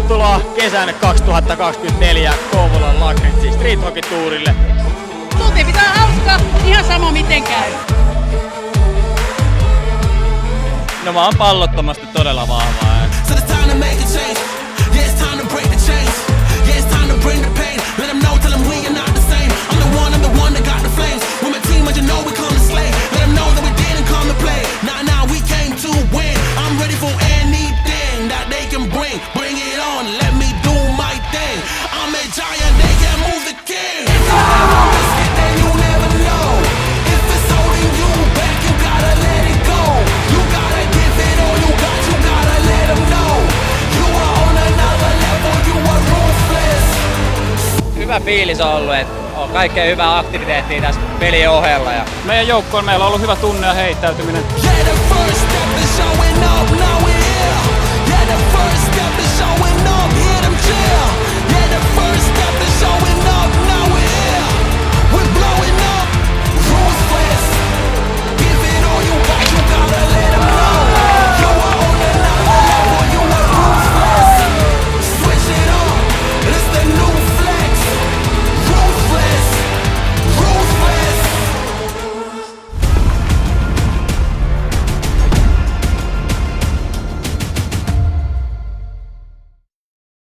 Tervetuloa kesän 2024 Kouvolan Lakritsi Street Hockey Tourille. Muuten pitää hauskaa, ihan sama miten käy. No mä oon pallottomasti todella vahvaa. Hyvä fiilis on ollut, että on kaikkea hyvää aktiviteettia tässä pelin ohella. Meidän joukkoon meillä on ollut hyvä tunne ja heittäytyminen.